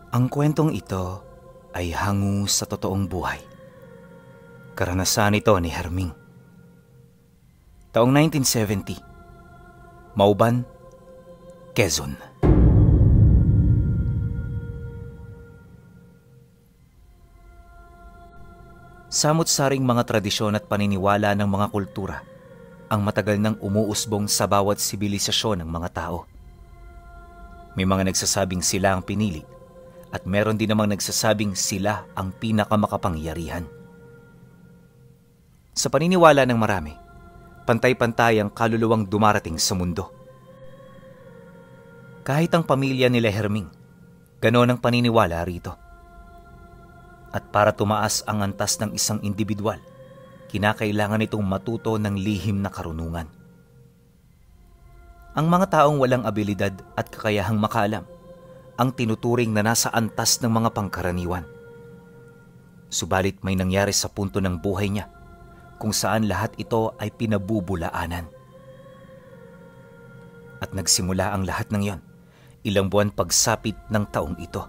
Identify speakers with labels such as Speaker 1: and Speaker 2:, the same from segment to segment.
Speaker 1: Ang kwentong ito ay hango sa totoong buhay. Karanasan ito ni Herming. Taong 1970, Mauban, Quezon. Samot-saring mga tradisyon at paniniwala ng mga kultura ang matagal nang umuusbong sa bawat sibilisasyon ng mga tao. May mga nagsasabing sila ang pinili at meron din namang nagsasabing sila ang pinakamakapangyarihan. Sa paniniwala ng marami, pantay-pantay ang kaluluwang dumarating sa mundo. Kahit ang pamilya nila Herming, ganon ang paniniwala rito. At para tumaas ang antas ng isang individual, kinakailangan itong matuto ng lihim na karunungan. Ang mga taong walang abilidad at kakayahang makaalam ang tinuturing na nasa antas ng mga pangkaraniwan. Subalit may nangyari sa punto ng buhay niya kung saan lahat ito ay pinabubulaanan. At nagsimula ang lahat ng iyon ilang buwan pagsapit ng taong ito.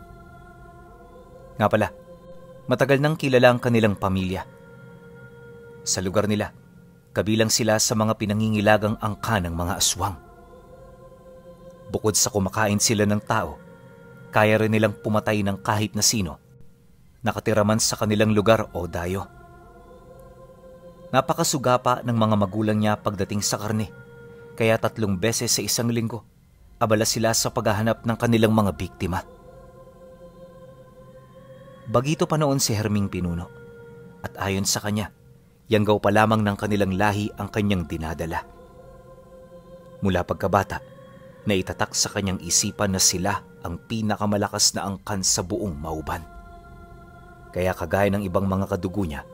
Speaker 1: Nga pala, matagal nang kilala ang kanilang pamilya. Sa lugar nila, kabilang sila sa mga pinangingilagang angka ng mga aswang. Bukod sa kumakain sila ng tao, kaya rin nilang pumatay ng kahit na sino, nakatira man sa kanilang lugar o dayo. Napakasugapa ng mga magulang niya pagdating sa karne, kaya 3 beses sa isang linggo, abala sila sa paghahanap ng kanilang mga biktima. Bagito pa noon si Herming Pinuno, at ayon sa kanya, yanggaw pa lamang ng kanilang lahi ang kanyang dinadala. Mula pagkabata, naitatak sa kanyang isipan na sila ang pinakamalakas na angkan sa buong Mauban. Kaya kagaya ng ibang mga kadugo niya,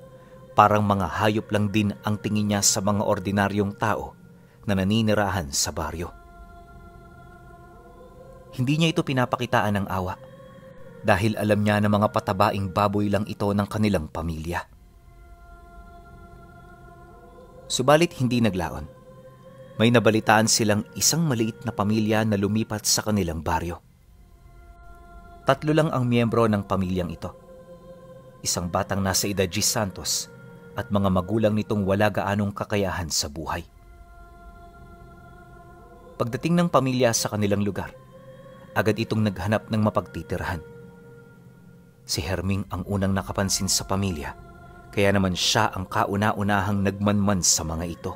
Speaker 1: parang mga hayop lang din ang tingin niya sa mga ordinaryong tao na naninirahan sa baryo. Hindi niya ito pinapakitaan ng awa dahil alam niya na mga patabaing baboy lang ito ng kanilang pamilya. Subalit hindi naglaon. May nabalitaan silang isang maliit na pamilya na lumipat sa kanilang baryo. 3 lang ang miyembro ng pamilyang ito. Isang batang nasa edad 10 Santos at mga magulang nitong wala gaanong kakayahan sa buhay. Pagdating ng pamilya sa kanilang lugar, agad itong naghanap ng mapagtitirahan. Si Herming ang unang nakapansin sa pamilya, kaya naman siya ang kauna-unahang nagmanman sa mga ito.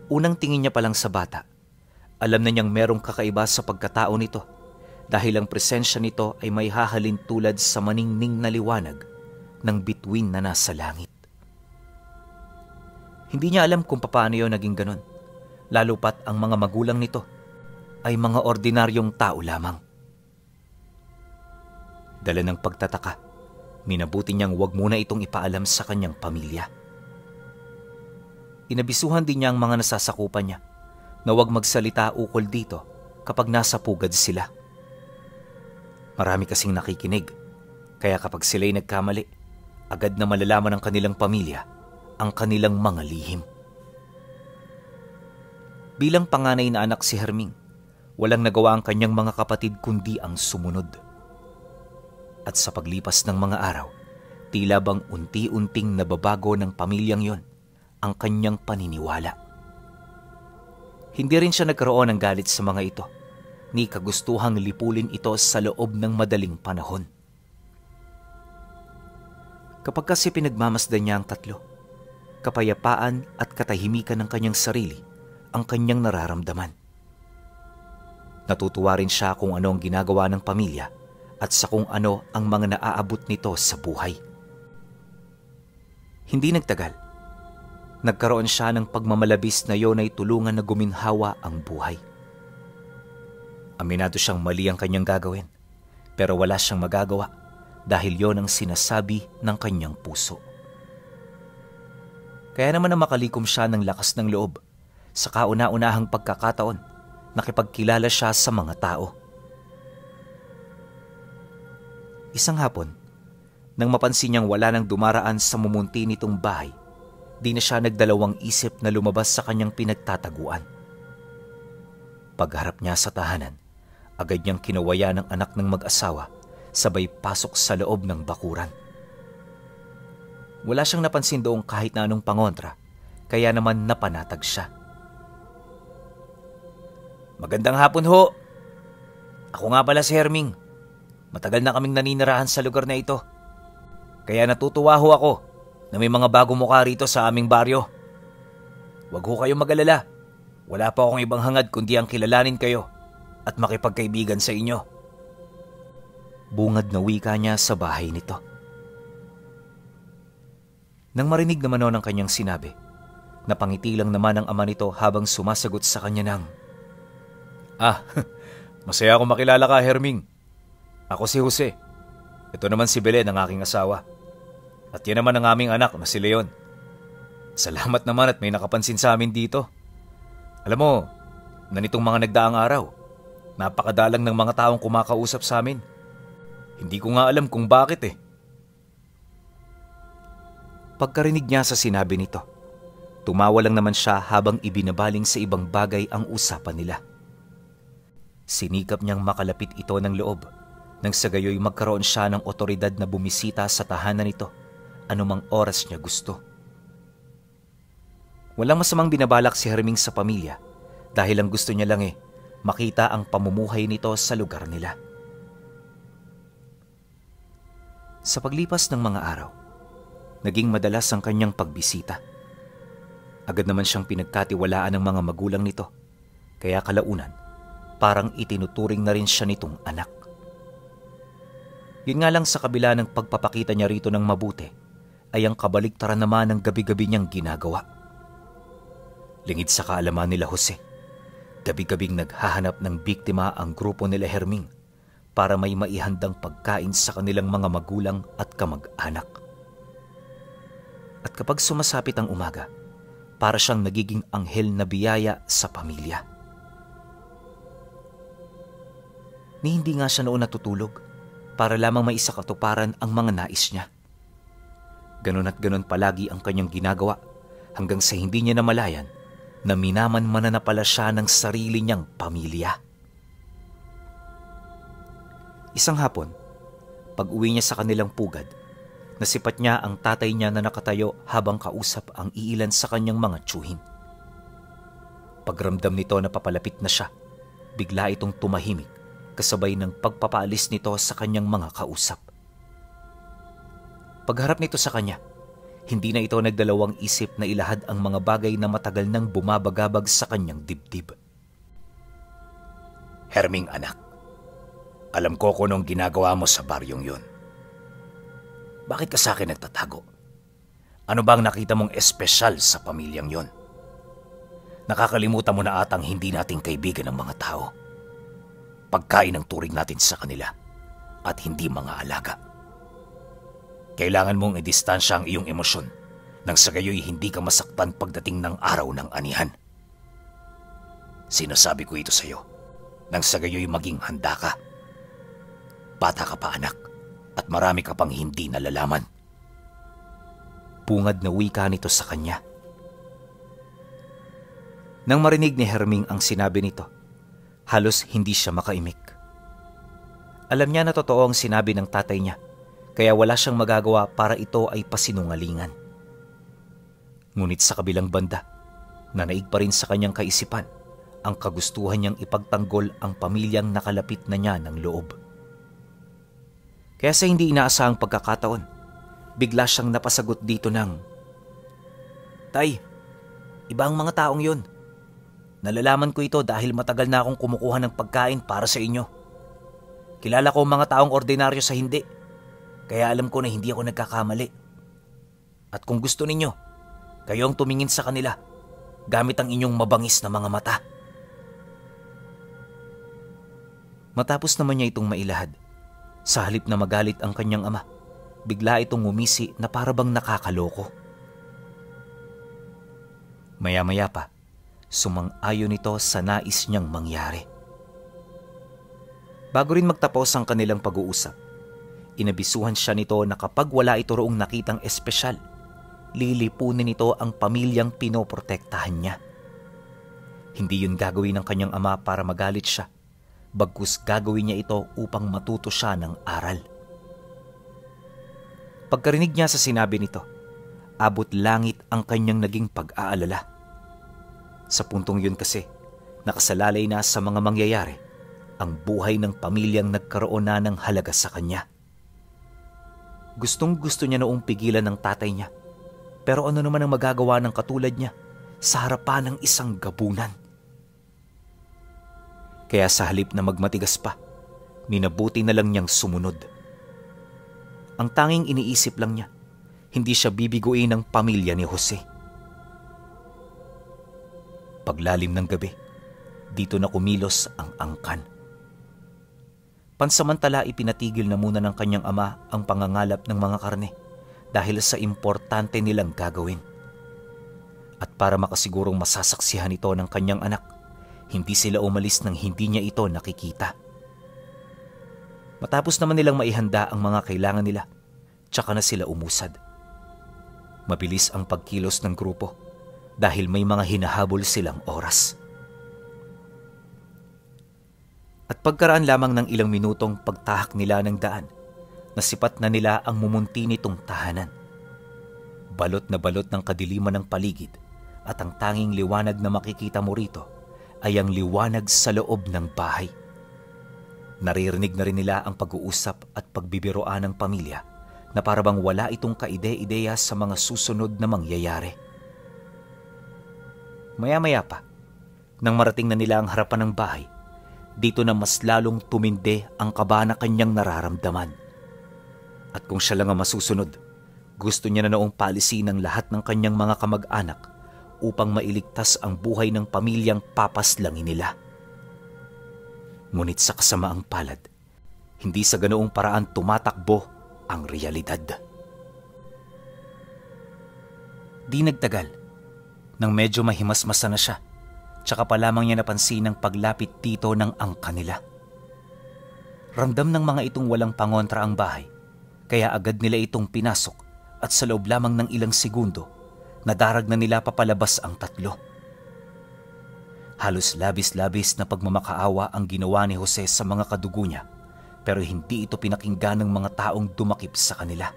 Speaker 1: Unang tingin niya pa lang sa bata, alam na niyang merong kakaiba sa pagkatao nito dahil ang presensya nito ay may hahalin tulad sa maningning na liwanag ng bituin na nasa langit. Hindi niya alam kung paano yun naging ganon, lalo pat ang mga magulang nito ay mga ordinaryong tao lamang. Dala ng pagtataka, minabuti niyang huwag muna itong ipaalam sa kanyang pamilya. Inabisuhan din niya ang mga nasasakupan niya na huwag magsalita ukol dito kapag nasa pugad sila. Marami kasing nakikinig, kaya kapag sila'y nagkamali, agad na malalaman ng kanilang pamilya ang kanilang mga lihim. Bilang panganay na anak si Herming, walang nagawa ang kanyang mga kapatid kundi ang sumunod. At sa paglipas ng mga araw, tila bang unti-unting nababago ng pamilyang yon ang kanyang paniniwala. Hindi rin siya nagkaroon ng galit sa mga ito, ni kagustuhang lipulin ito sa loob ng madaling panahon. Kapag kasi pinagmamasdan niya ang 3, kapayapaan at katahimikan ng kanyang sarili ang kanyang nararamdaman. Natutuwa rin siya kung ano ang ginagawa ng pamilya at sa kung ano ang mga naaabot nito sa buhay. Hindi nagtagal, nagkaroon siya ng pagmamalabis na yon ay tulungan na guminhawa ang buhay. Aminado siyang mali ang kanyang gagawin, pero wala siyang magagawa dahil yon ang sinasabi ng kanyang puso. Kaya naman na makalikom siya ng lakas ng loob sa kauna-unahang pagkakataon, nakipagkilala siya sa mga tao. Isang hapon, nang mapansin niyang wala nang dumaraan sa mumunti nitong bahay, di na siya nagdalawang isip na lumabas sa kanyang pinagtataguan. Pagharap niya sa tahanan, Agad niyang kinawaya ng anak ng mag-asawa, sabay pasok sa loob ng bakuran. Wala siyang napansin doong kahit na anong pangontra, kaya naman napanatag siya. Magandang hapon ho! Ako nga pala si Herming. Matagal na kaming naninirahan sa lugar na ito. Kaya natutuwa ho ako na may mga bagong mukha rito sa aming baryo. Huwag ho kayong mag-alala. Wala pa akong ibang hangad kundi ang kilalanin kayo at makipagkaibigan sa inyo. Bungad na wika niya sa bahay nito. Nang marinig naman ng kanyang sinabi, napangiti lang naman ang ama nito habang sumasagot sa kanya ng, masaya akong makilala ka, Herming. Ako si Jose. Ito naman si Belen, ang aking asawa. At yan naman ang aming anak na si Leon. Salamat naman at may nakapansin sa amin dito. Alam mo, na nitong mga nagdaang araw, napakadalang ng mga taong kumakausap sa amin. Hindi ko nga alam kung bakit eh. Pagkarinig niya sa sinabi nito, tumawa lang naman siya habang ibinabaling sa ibang bagay ang usapan nila. Sinikap niyang makalapit ito ng loob nang sa gayoy magkaroon siya ng otoridad na bumisita sa tahanan nito anumang oras niya gusto. Walang masamang binabalak si Herming sa pamilya dahil ang gusto niya lang makita ang pamumuhay nito sa lugar nila. Sa paglipas ng mga araw, naging madalas ang kanyang pagbisita. Agad naman siyang pinagkatiwalaan ng mga magulang nito, kaya kalaunan, parang itinuturing na rin siya nitong anak. Yun nga lang sa kabila ng pagpapakita niya rito ng mabuti, ay ang kabaligtaran naman ng gabi-gabi niyang ginagawa. Lingid sa kaalaman nila Jose, gabi-gabing naghahanap ng biktima ang grupo nila Herming para may maihandang pagkain sa kanilang mga magulang at kamag-anak. At kapag sumasapit ang umaga, para siyang nagiging anghel na biyaya sa pamilya. Ni hindi nga siya noon natutulog para lamang maisakatuparan ang mga nais niya. Ganon at ganon palagi ang kanyang ginagawa hanggang sa hindi niya namalayan na minaman-mana na pala siya ng sarili niyang pamilya. Isang hapon, pag-uwi niya sa kanilang pugad, nasipat niya ang tatay niya na nakatayo habang kausap ang iilan sa kanyang mga tiyuhin. Pagramdam nito na papalapit na siya, bigla itong tumahimik kasabay ng pagpapaalis nito sa kanyang mga kausap. Pagharap nito sa kanya, hindi na ito nagdalawang isip na ilahad ang mga bagay na matagal nang bumabagabag sa kanyang dibdib.
Speaker 2: Herming anak, alam ko kung anong ginagawa mo sa baryong yun. Bakit ka sa akin nagtatago? Ano bang nakita mong espesyal sa pamilyang yon? Nakakalimutan mo na atang hindi nating kaibigan ng mga tao. Pagkain ang turing natin sa kanila at hindi mga alaga. Kailangan mong idistansya ang iyong emosyon nang sa gayoy hindi ka masaktan pagdating ng araw ng anihan. Sinasabi ko ito sa iyo nang sa gayoy maging handa ka. Bata ka pa anak at marami ka pang hindi nalalaman.
Speaker 1: Bungad na wika nito sa kanya. Nang marinig ni Herming ang sinabi nito, halos hindi siya makaimik. Alam niya na totoo ang sinabi ng tatay niya, kaya wala siyang magagawa para ito ay pasinungalingan. Ngunit sa kabilang banda, nanaig pa rin sa kanyang kaisipan ang kagustuhan niyang ipagtanggol ang pamilyang nakalapit na niya ng loob. Kaya sa hindi inaasahang pagkakataon, bigla siyang napasagot dito ng, "Tay, iba ang mga taong yun. Nalalaman ko ito dahil matagal na akong kumukuha ng pagkain para sa inyo. Kilala ko ang mga taong ordinaryo sa hindi, kaya alam ko na hindi ako nagkakamali. At kung gusto ninyo, kayo ang tumingin sa kanila gamit ang inyong mabangis na mga mata." Matapos naman niya itong mailahad, sa halip na magalit ang kanyang ama, bigla itong ngumisi na parabang nakakaloko. Maya-maya pa, sumang-ayon ito sa nais niyang mangyari. Bago rin magtapos ang kanilang pag-uusap, inabisuhan siya nito na kapag wala ito roong nakitang espesyal, lilipunin nito ang pamilyang pinoprotektahan niya. Hindi yun gagawin ng kanyang ama para magalit siya, bagkus gagawin niya ito upang matuto siya ng aral. Pagkarinig niya sa sinabi nito, abot langit ang kanyang naging pag-aalala. Sa puntong yun kasi, nakasalalay na sa mga mangyayari ang buhay ng pamilyang nagkaroon na ng halaga sa kanya. Gustong-gusto niya noong pigilan ng tatay niya, pero ano naman ang magagawa ng katulad niya sa harapan ng isang gabunan? Kaya sa halip na magmatigas pa, minabuti na lang niyang sumunod. Ang tanging iniisip lang niya, hindi siya bibiguin ng pamilya ni Jose. Paglalim ng gabi, dito na kumilos ang angkan. Pansamantala ipinatigil na muna ng kanyang ama ang pangangalap ng mga karne dahil sa importante nilang gagawin. At para makasigurong masasaksihan ito ng kanyang anak, hindi sila umalis nang hindi niya ito nakikita. Matapos naman nilang maihanda ang mga kailangan nila, tsaka na sila umusad. Mabilis ang pagkilos ng grupo dahil may mga hinahabol silang oras. At pagkaraan lamang ng ilang minutong pagtahak nila ng daan, nasipat na nila ang mumunti nitong tahanan. Balot na balot ng kadiliman ng paligid at ang tanging liwanag na makikita mo rito ay ang liwanag sa loob ng bahay. Naririnig na rin nila ang pag-uusap at pagbibiroan ng pamilya na parabang wala itong kaide-ideya sa mga susunod na mangyayari. Maya-maya pa, nang marating na nila ang harapan ng bahay, dito na mas lalong tumindi ang kaba na kanyang nararamdaman. At kung siya lang ang masusunod, gusto niya na noong paalisin ng lahat ng kanyang mga kamag-anak upang mailigtas ang buhay ng pamilyang papaslangin nila. Ngunit sa kasamaang palad, hindi sa ganoong paraan tumatakbo ang realidad. Di nagtagal, nang medyo mahimasmasa na siya, tsaka pa lamang niya napansin ang paglapit dito ng angka nila. Ramdam ng mga itong walang pangontra ang bahay, kaya agad nila itong pinasok at sa loob lamang ng ilang segundo, nadarag na nila papalabas ang tatlo. Halos labis-labis na pagmamakaawa ang ginawa ni Jose sa mga kadugo niya, pero hindi ito pinakinggan ng mga taong dumakip sa kanila.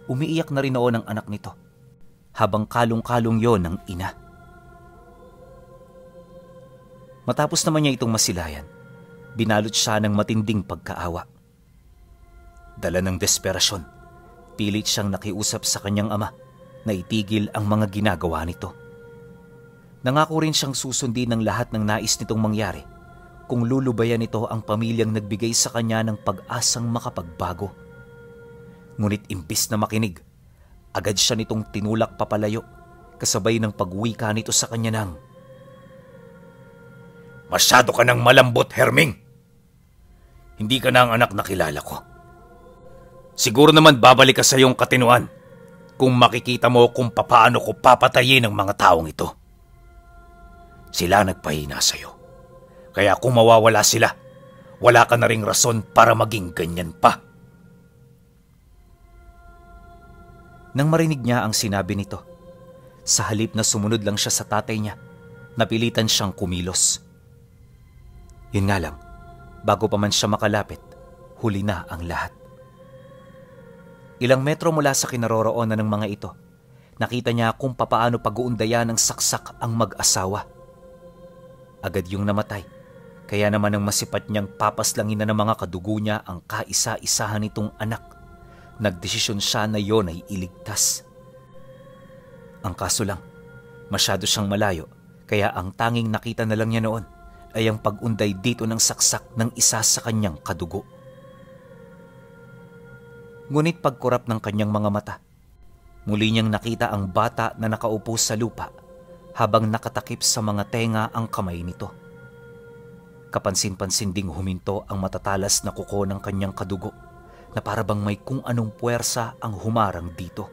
Speaker 1: Umiiyak na rin noon ang anak nito, habang kalong-kalong yon ng ina. Matapos naman niya itong masilayan, binalot siya ng matinding pagkaawa. Dala ng desperasyon, pilit siyang nakiusap sa kanyang ama na itigil ang mga ginagawa nito. Nangako rin siyang susundin ng lahat ng nais nitong mangyari kung lulubayan nito ang pamilyang nagbigay sa kanya ng pag-asang makapagbago. Ngunit imbis na makinig, agad siya nitong tinulak papalayo kasabay ng pagwika nito sa kanya ng,
Speaker 2: "Masyado ka ng malambot, Herming. Hindi ka na ang anak na kilala ko. Siguro naman babalik ka sa iyong katinuan kung makikita mo kung papaano ko papatayin ang mga taong ito. Sila nagpahina sa iyo. Kaya kung mawawala sila, wala ka na ring rason para maging ganyan pa."
Speaker 1: Nang marinig niya ang sinabi nito, sa halip na sumunod lang siya sa tatay niya, napilitan siyang kumilos. Yun nga lang, bago pa man siya makalapit, huli na ang lahat. Ilang metro mula sa kinaroroonan ng mga ito, nakita niya kung papaano pag-uundayan ng saksak ang mag-asawa. Agad yung namatay, kaya naman ang masipat niyang papaslangin na ng mga kadugo niya ang kaisa-isahan nitong anak, nagdesisyon siya na yon ay iligtas. Ang kaso lang, masyado siyang malayo, kaya ang tanging nakita na lang niya noon ay ang pag-unday dito ng saksak ng isa sa kanyang kadugo. Ngunit pagkurap ng kanyang mga mata, muli niyang nakita ang bata na nakaupo sa lupa habang nakatakip sa mga tenga ang kamay nito. Kapansin-pansin ding huminto ang matatalas na kuko ng kanyang kadugo na parabang may kung anong puwersa ang humarang dito.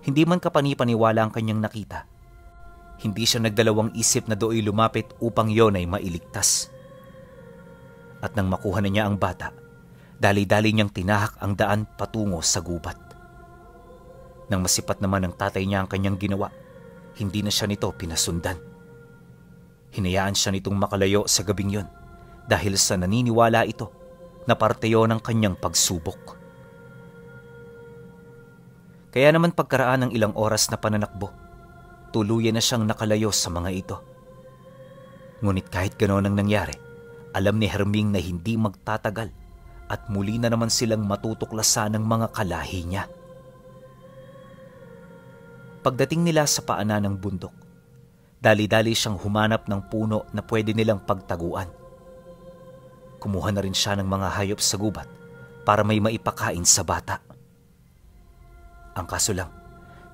Speaker 1: Hindi man kapani-paniwala ang kanyang nakita, hindi siya nagdalawang isip na dooy lumapit upang yon ay mailigtas. At nang makuha na niya ang bata, dali-dali niyang tinahak ang daan patungo sa gubat. Nang masipat naman ng tatay niya ang kanyang ginawa, hindi na siya nito pinasundan. Hinayaan siya nitong makalayo sa gabing yon dahil sa naniniwala ito na parte yon ng kanyang pagsubok. Kaya naman pagkaraan ng ilang oras na pananakbo, tuluyan na siyang nakalayo sa mga ito. Ngunit kahit ganoon ang nangyari, alam ni Herming na hindi magtatagal at muli na naman silang matutuklasan ng mga kalahi niya. Pagdating nila sa paanan ng bundok, dali-dali siyang humanap ng puno na pwede nilang pagtaguan. Kumuha na rin siya ng mga hayop sa gubat para may maipakain sa bata. Ang kaso lang,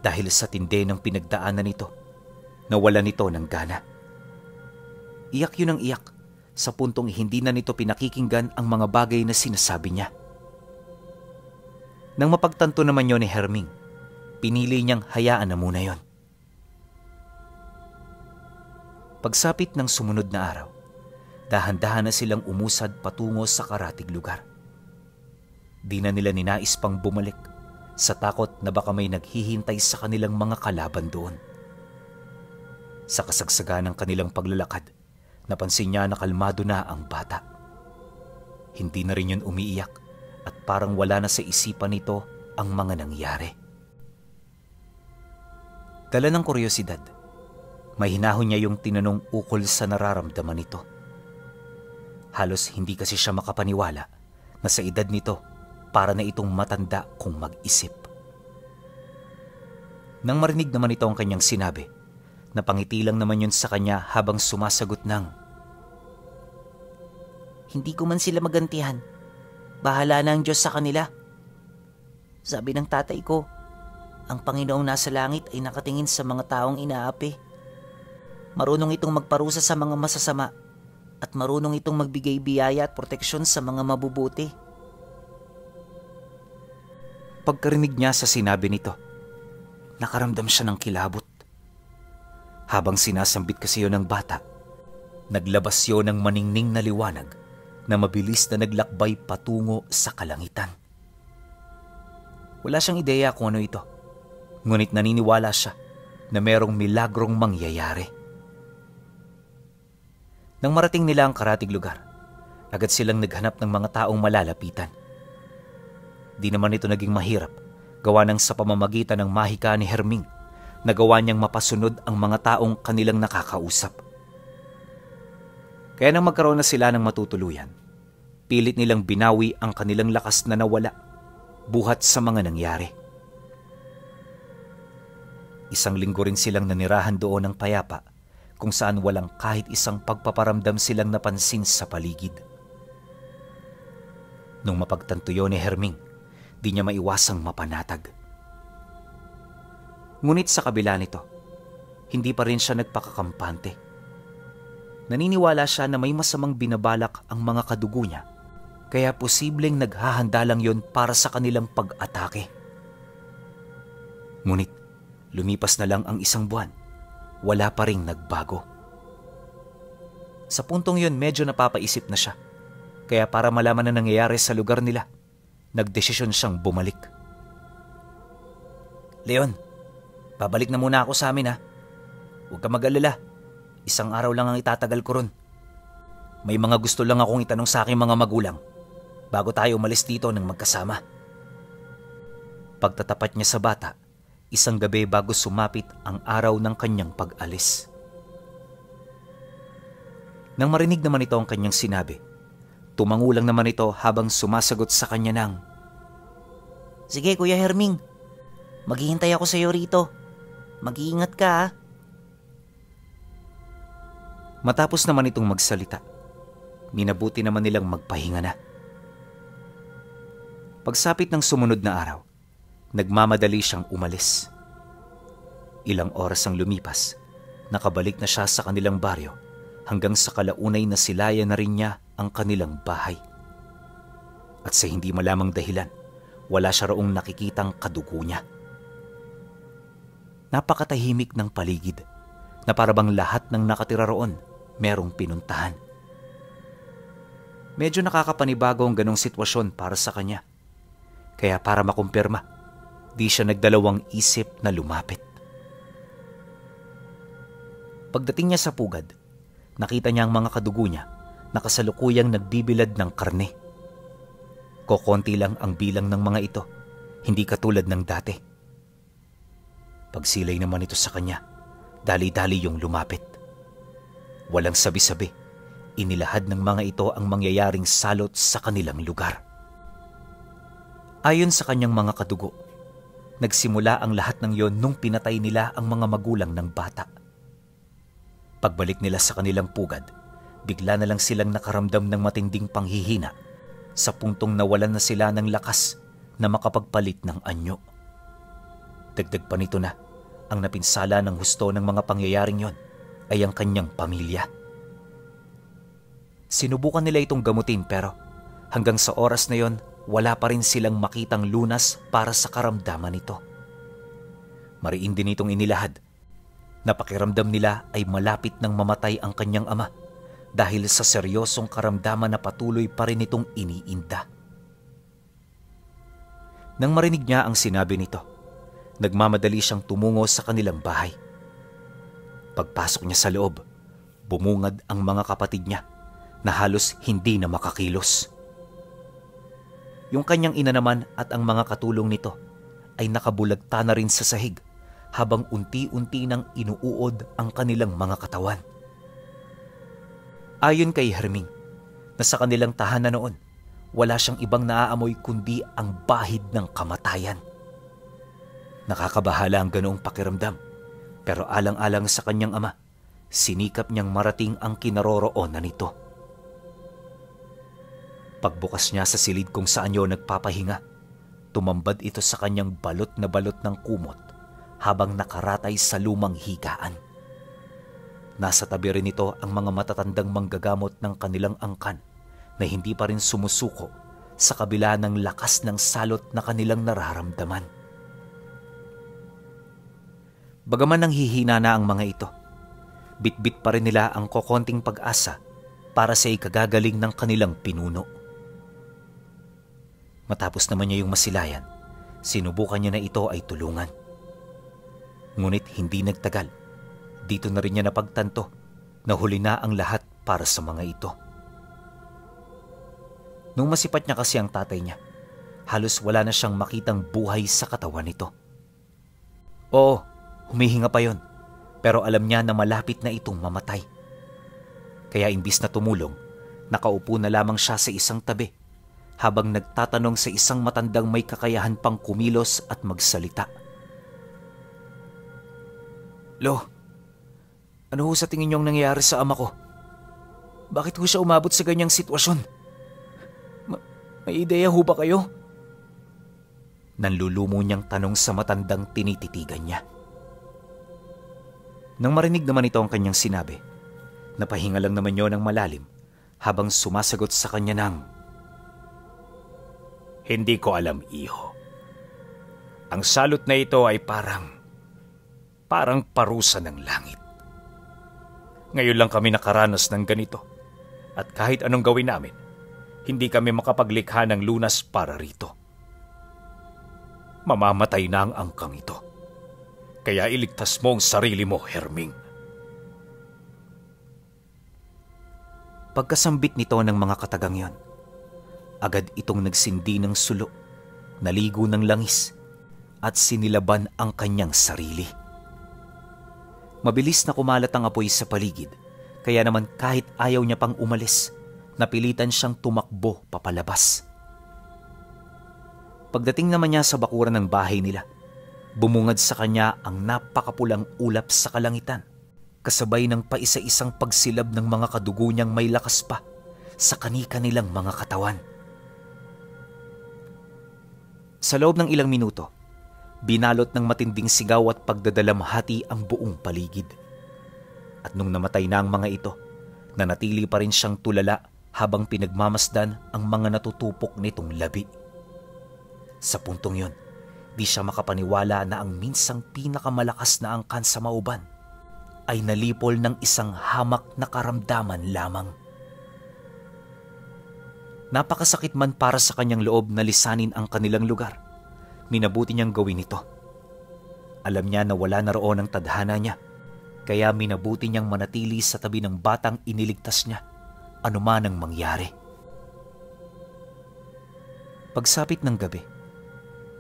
Speaker 1: dahil sa tindi ng pinagdaanan nito, nawala nito ng gana. Iyak yun ang iyak sa puntong hindi na nito pinakikinggan ang mga bagay na sinasabi niya. Nang mapagtanto naman yon ni Herming, pinili niyang hayaan na muna yon. Pagsapit ng sumunod na araw, dahan-dahan na silang umusad patungo sa karatig lugar. Di na nila ninais pang bumalik sa takot na baka may naghihintay sa kanilang mga kalaban doon. Sa kasagsagan ng kanilang paglalakad, napansin niya na kalmado na ang bata. Hindi na rin yun umiiyak at parang wala na sa isipan nito ang mga nangyari. Dala ng kuryosidad, may hinahon niya yung tinanong ukol sa nararamdaman nito. Halos hindi kasi siya makapaniwala na sa edad nito para na itong matanda kung mag-isip. Nang marinig naman ito ang kanyang sinabi, napangiti lang naman yun sa kanya habang sumasagot ng,
Speaker 3: "Hindi ko man sila magantihan. Bahala na ang Diyos sa kanila. Sabi ng tatay ko, ang Panginoong nasa langit ay nakatingin sa mga taong inaapi. Marunong itong magparusa sa mga masasama at marunong itong magbigay biyaya at proteksyon sa mga mabubuti."
Speaker 1: Pagkarinig niya sa sinabi nito, nakaramdam siya ng kilabot. Habang sinasambit kasi yun ng bata, naglabas yun ng maningning na liwanag na mabilis na naglakbay patungo sa kalangitan. Wala siyang ideya kung ano ito, ngunit naniniwala siya na merong milagrong mangyayari. Nang marating nila ang karatig lugar, agad silang naghanap ng mga taong malalapitan. Di naman ito naging mahirap, gawa ng sa pamamagitan ng mahika ni Herming, nagawa niyang mapasunod ang mga taong kanilang nakakausap. Kaya nang magkaroon na sila ng matutuluyan, pilit nilang binawi ang kanilang lakas na nawala, buhat sa mga nangyari. Isang linggo rin silang nanirahan doon ng payapa, kung saan walang kahit isang pagpaparamdam silang napansin sa paligid. Nung mapagtanto yun ni Herming, di niya maiwasang mapanatag. Ngunit sa kabila nito, hindi pa rin siya nagpakakampante. Naniniwala siya na may masamang binabalak ang mga kadugo niya, kaya posibleng naghahanda lang yon para sa kanilang pag-atake. Ngunit lumipas na lang ang isang buwan, wala pa ring nagbago. Sa puntong yon medyo napapaisip na siya, kaya para malaman na nangyayari sa lugar nila, nagdesisyon siyang bumalik. "Leon, babalik na muna ako sa amin ha. Huwag ka mag-alala. Isang araw lang ang itatagal ko ron. May mga gusto lang akong itanong sa aking mga magulang bago tayo umalis dito ng magkasama." Pagtatapat niya sa bata, isang gabi bago sumapit ang araw ng kanyang pag-alis. Nang marinig naman ito ang kanyang sinabi, tumangulang naman ito habang sumasagot sa kanya ng,
Speaker 3: "Sige Kuya Herming, maghihintay ako sa iyo rito. Mag-iingat ka ha."
Speaker 1: Matapos naman itong magsalita, minabuti naman nilang magpahinga na. Pagsapit ng sumunod na araw, nagmamadali siyang umalis. Ilang oras ang lumipas, nakabalik na siya sa kanilang baryo hanggang sa kalaunay na silayan na rin niya ang kanilang bahay. At sa hindi malamang dahilan, wala siya roong nakikitang kadugo niya. Napakatahimik ng paligid na parabang lahat ng nakatira roon merong pinuntahan. Medyo nakakapanibago ang ganong sitwasyon para sa kanya. Kaya para makumpirma, di siya nagdalawang isip na lumapit. Pagdating niya sa pugad, nakita niya ang mga kadugo niya na kasalukuyang nagbibilad ng karne. Kokonti lang ang bilang ng mga ito, hindi katulad ng dati. Pagsilay naman ito sa kanya, dali-dali yung lumapit. Walang sabi-sabi, inilahad ng mga ito ang mangyayaring salot sa kanilang lugar. Ayon sa kanyang mga kadugo, nagsimula ang lahat ng yon nung pinatay nila ang mga magulang ng bata. Pagbalik nila sa kanilang pugad, bigla na lang silang nakaramdam ng matinding panghihina sa puntong nawalan na sila ng lakas na makapagpalit ng anyo. Dagdag pa nito na ang napinsala ng husto ng mga pangyayaring yon ay ang kanyang pamilya. Sinubukan nila itong gamutin pero hanggang sa oras na yon wala pa rin silang makitang lunas para sa karamdaman nito. Mariin din itong inilahad. Napakiramdam nila ay malapit nang mamatay ang kanyang ama dahil sa seryosong karamdaman na patuloy pa rin itong iniinda. Nang marinig niya ang sinabi nito, nagmamadali siyang tumungo sa kanilang bahay. Pagpasok niya sa loob, bumungad ang mga kapatid niya na halos hindi na makakilos. Yung kanyang ina naman at ang mga katulong nito ay nakabulagta na rin sa sahig habang unti-unti nang inuuod ang kanilang mga katawan. Ayon kay Herming, na sa kanilang tahanan noon, wala siyang ibang naaamoy kundi ang bahid ng kamatayan. Nakakabahala ang ganoong pakiramdam, pero alang-alang sa kanyang ama, sinikap niyang marating ang kinaroroonan nito. Pagbukas niya sa silid kung saan yun nagpapahinga, tumambad ito sa kanyang balot na balot ng kumot habang nakaratay sa lumang higaan. Nasa tabi rin ito ang mga matatandang manggagamot ng kanilang angkan na hindi pa rin sumusuko sa kabila ng lakas ng salot na kanilang nararamdaman. Bagaman nanghihina na ang mga ito, bitbit pa rin nila ang kokonting pag-asa para sa ikagagaling ng kanilang pinuno. Matapos naman niya yung masilayan, sinubukan niya na ito ay tulungan. Ngunit hindi nagtagal, dito na rin niya napagtanto na huli na ang lahat para sa mga ito. Nung masipat niya kasi ang tatay niya, halos wala na siyang makitang buhay sa katawan nito. Oo, humihinga pa yon, pero alam niya na malapit na itong mamatay. Kaya imbis na tumulong, nakaupo na lamang siya sa isang tabi habang nagtatanong sa isang matandang may kakayahan pang kumilos at magsalita. Lo, ano ho sa tingin niyong nangyayari sa ama ko? Bakit ho siya umabot sa ganyang sitwasyon? May ideya ho ba kayo? Nanlulumo niyang tanong sa matandang tinititigan niya. Nang marinig naman ito ang kanyang sinabi, napahinga lang naman yon ng malalim habang sumasagot sa kanya ng,
Speaker 2: Hindi ko alam, iho. Ang salot na ito ay parang parusa ng langit. Ngayon lang kami nakaranas ng ganito at kahit anong gawin namin, hindi kami makapaglikha ng lunas para rito. Mamamatay na ang angkang ito. Kaya iligtas mo ang sarili mo, Herming.
Speaker 1: Pagkasambit nito ng mga katagang yon, agad itong nagsindi ng sulo, naligo ng langis, at sinilaban ang kanyang sarili. Mabilis na kumalat ang apoy sa paligid, kaya naman kahit ayaw niya pang umalis, napilitan siyang tumakbo papalabas. Pagdating naman niya sa bakuran ng bahay nila, bumungad sa kanya ang napakapulang ulap sa kalangitan, kasabay ng paisa-isang pagsilab ng mga kadugo niyang may lakas pa sa kani-kanilang mga katawan. Sa loob ng ilang minuto, binalot ng matinding sigaw at pagdadalamhati ang buong paligid. At nung namatay na ang mga ito, nanatili pa rin siyang tulala habang pinagmamasdan ang mga natutupok nitong labi. Sa puntong yon, di siya makapaniwala na ang minsang pinakamalakas na angkan sa mauban ay nalipol ng isang hamak na karamdaman lamang. Napakasakit man para sa kanyang loob na lisanin ang kanilang lugar, minabuti niyang gawin ito. Alam niya na wala na roon ang tadhana niya Kaya minabuti niyang manatili sa tabi ng batang iniligtas niya, anuman ang mangyari. Pagsapit ng gabi,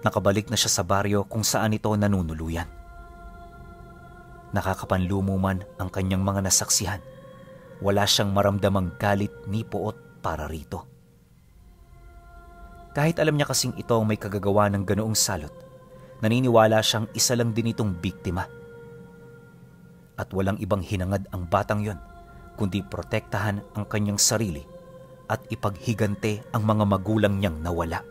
Speaker 1: nakabalik na siya sa baryo kung saan ito nanunuluyan. Nakakapanlumo man ang kanyang mga nasaksihan, wala siyang maramdamang galit ni puot para rito. Kahit alam niya kasing ito ang may kagagawa ng ganoong salot, naniniwala siyang isa lang din itong biktima. At walang ibang hinangad ang batang yon, kundi protektahan ang kanyang sarili at ipaghigante ang mga magulang niyang nawala.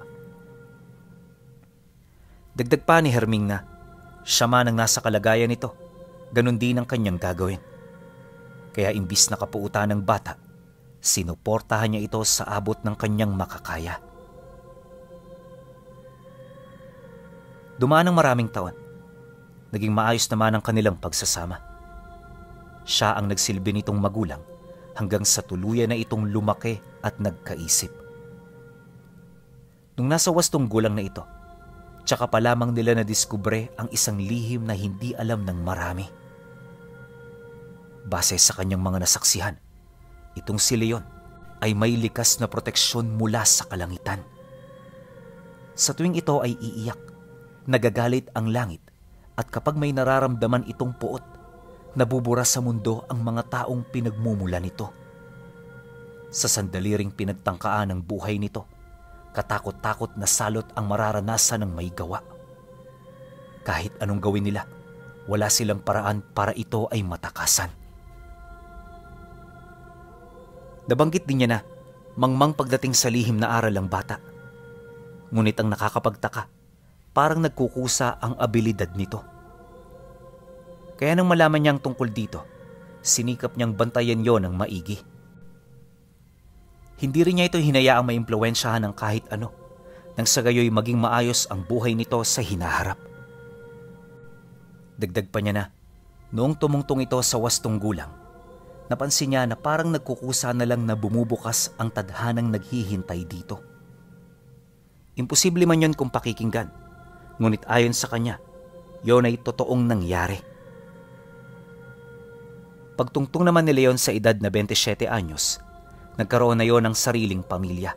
Speaker 1: Dagdag pa ni Herming na siya man ang nasa kalagayan nito, ganun din ang kanyang gagawin. Kaya imbis na kapuutan ng bata, sinuportahan niya ito sa abot ng kanyang makakaya. Dumaan ang maraming taon. Naging maayos naman ang kanilang pagsasama. Siya ang nagsilbi nitong magulang hanggang sa tuluyan na itong lumaki at nagkaisip. Nung nasa 8 gulang na ito, tsaka pa lamang nila nadiskubre ang isang lihim na hindi alam ng marami. Base sa kanyang mga nasaksihan, itong si Leon ay may likas na proteksyon mula sa kalangitan. Sa tuwing ito ay iiyak, nagagalit ang langit at kapag may nararamdaman itong puot, nabubura sa mundo ang mga taong pinagmumula nito. Sa sandali ring pinagtangkaan ng buhay nito, katakot-takot na salot ang mararanasan ng may gawa. Kahit anong gawin nila, wala silang paraan para ito ay matakasan. Nabanggit din niya na mangmang pagdating sa lihim na aral ang bata. Ngunit ang nakakapagtaka, parang nagkukusa ang abilidad nito. Kaya nang malaman niyang tungkol dito, sinikap niyang bantayan yon ng maigi. Hindi rin niya ito hinayaang maimpluwensyahan ng kahit ano, nang sa gayoy maging maayos ang buhay nito sa hinaharap. Dagdag pa niya na, noong tumungtong ito sa 8 gulang, napansin niya na parang nagkukusa na lang na bumubukas ang tadhanang naghihintay dito. Imposible man yon kung pakikinggan, ngunit ayon sa kanya, yon ay totoong nangyari. Pagtungtong naman ni Leon sa edad na 27 anyos, nagkaroon na yon ng sariling pamilya.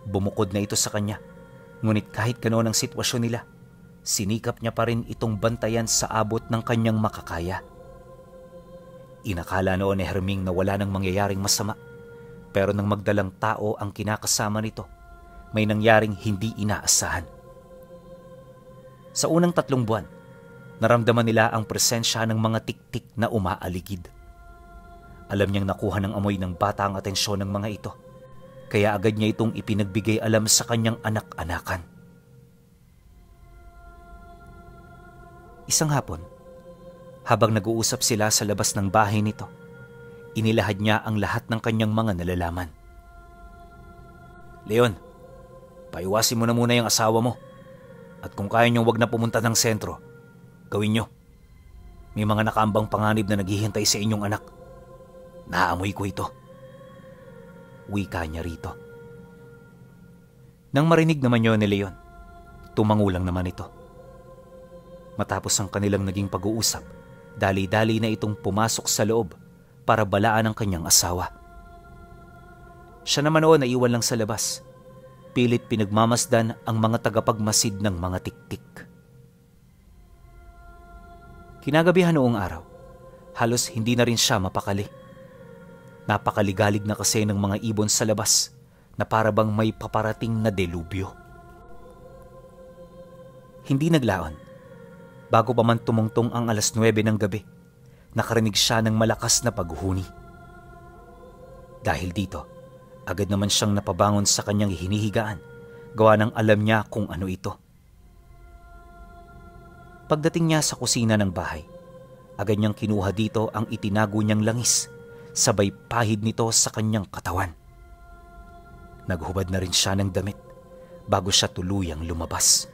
Speaker 1: Bumukod na ito sa kanya, ngunit kahit ganoon ang sitwasyon nila, sinikap niya pa rin itong bantayan sa abot ng kanyang makakaya. Inakala noon ni Herming na wala nang mangyayaring masama, pero nang magdalang tao ang kinakasama nito, may nangyaring hindi inaasahan. Sa unang 3 buwan, naramdaman nila ang presensya ng mga tiktik na umaaligid. Alam niyang nakuha ng amoy ng bata ang atensyon ng mga ito, kaya agad niya itong ipinagbigay alam sa kanyang anak-anakan. Isang hapon, habang nag-uusap sila sa labas ng bahay nito, inilahad niya ang lahat ng kanyang mga nalalaman. Leon, paiwasin mo na muna yung asawa mo. At kung kaya niyong wag na pumunta ng sentro, gawin niyo. May mga nakaambang panganib na naghihintay sa inyong anak. Naamoy ko ito. Wika niya rito. Nang marinig naman yun ni Leon, tumangulang naman ito. Matapos ang kanilang naging pag-uusap, dali-dali na itong pumasok sa loob para balaan ang kanyang asawa. Siya naman noon naiwan lang sa labas. Pilit pinagmamasdan ang mga tagapagmasid ng mga tiktik. Kinagabihan noong araw, halos hindi na rin siya mapakali. Napakaligalig na kasi ng mga ibon sa labas na para bang may paparating na delubyo. Hindi naglaon. Bago pa man tumungtong ang 9:00 ng gabi, nakarinig siya ng malakas na paghuni. Dahil dito, agad naman siyang napabangon sa kanyang hinihigaan, gawa ng alam niya kung ano ito. Pagdating niya sa kusina ng bahay, agad niyang kinuha dito ang itinago niyang langis, sabay pahid nito sa kanyang katawan. Naghubad na rin siya ng damit bago siya tuluyang lumabas.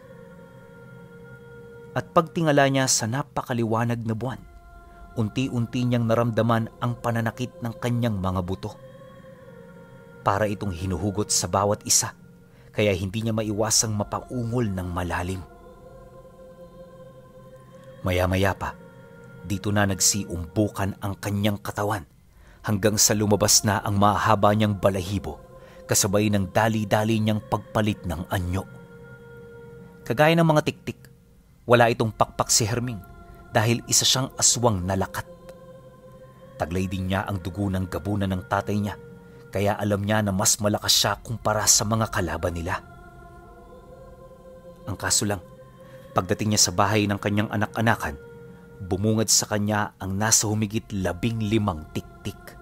Speaker 1: At pagtingala niya sa napakaliwanag na buwan, unti-unti niyang naramdaman ang pananakit ng kanyang mga buto. Para itong hinuhugot sa bawat isa, kaya hindi niya maiwasang mapaungol ng malalim. Maya-maya pa, Dito na nagsiumbukan ang kanyang katawan hanggang sa lumabas na ang mahaba niyang balahibo kasabay ng dali-dali niyang pagpalit ng anyo. Kagaya ng mga tiktik, wala itong pakpak si Herming dahil isa siyang aswang na lakat. Taglay din niya ang dugo ng gabunan ng tatay niya, kaya alam niya na mas malakas siya kumpara sa mga kalaban nila. Ang kaso lang, pagdating niya sa bahay ng kanyang anak-anakan, bumungad sa kanya ang nasa humigit 15 tiktik.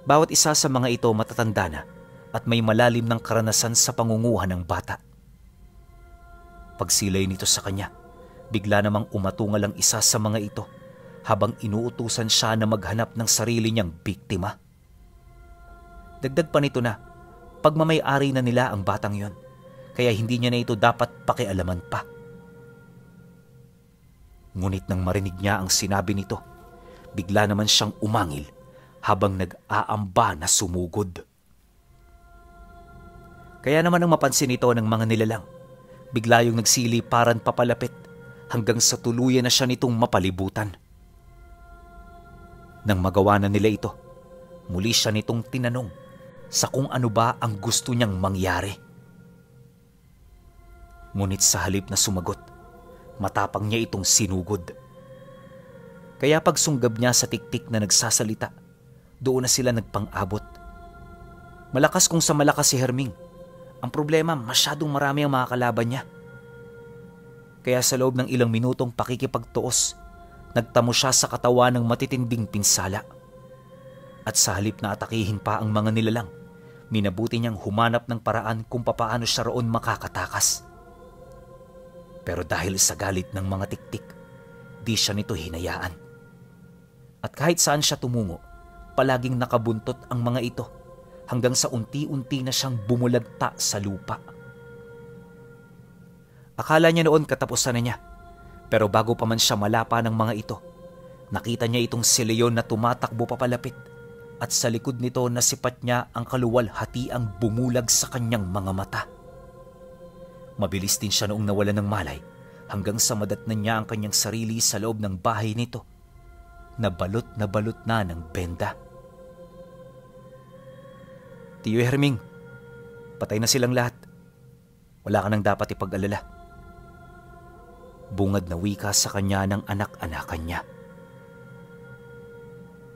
Speaker 1: Bawat isa sa mga ito matatanda na at may malalim ng karanasan sa pangunguha ng bata. Pagsilay nito sa kanya, bigla namang umatungal ang isa sa mga ito habang inuutusan siya na maghanap ng sarili niyang biktima. Dagdag pa nito na pagmamay-ari na nila ang batang yon, kaya hindi niya na ito dapat pakialaman pa. Ngunit nang marinig niya ang sinabi nito, bigla naman siyang umangil habang nag-aamba na sumugod. Kaya naman ang mapansin ito ng mga nilalang, bigla yung nagsiliparan papalapit hanggang sa tuluyan na siya nitong mapalibutan. Nang magawa na nila ito, muli siya nitong tinanong sa kung ano ba ang gusto niyang mangyari. Ngunit sa halip na sumagot, matapang niya itong sinugod. Kaya pagsunggab niya sa tiktik na nagsasalita, doon na sila nagpang-abot. Malakas kung sa malakas si Herming. Ang problema, masyadong marami ang mga kalaban niya. Kaya sa loob ng ilang minutong pakikipagtuos, nagtamo siya sa katawan ng matitinding pinsala. At sa halip na atakihin pa ang mga nilalang, minabuti niyang humanap ng paraan kung papaano siya roon makakatakas. Pero dahil sa galit ng mga tiktik, di siya nito hinayaan. At kahit saan siya tumungo, palaging nakabuntot ang mga ito hanggang sa unti-unti na siyang bumulagta sa lupa. Akala niya noon katapusan na niya, pero bago pa man siya malapa ng mga ito, nakita niya itong si Leon na tumatakbo papalapit at sa likod nito nasipat niya ang kaluwalhatiang bumulag sa kanyang mga mata. Mabilis din siya noong nawalan ng malay hanggang sa madatnan niya ang kanyang sarili sa loob ng bahay nito na balot na ng benda. Tiyo Herming, patay na silang lahat. Wala ka nang dapat ipag-alala. Bungad na wika sa kanya ng anak-anakan niya.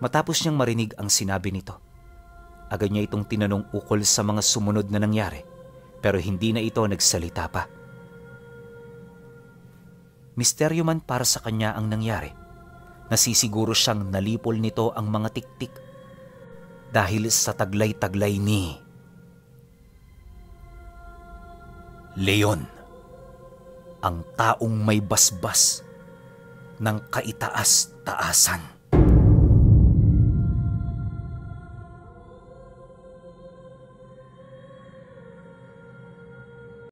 Speaker 1: Matapos niyang marinig ang sinabi nito, agad niya itong tinanong ukol sa mga sumunod na nangyari, pero hindi na ito nagsalita pa. Misteryo man para sa kanya ang nangyari, nasisiguro siyang nalipol nito ang mga tiktik dahil sa taglay-taglay ni Leon, ang taong may basbas ng kaitaas-taasan.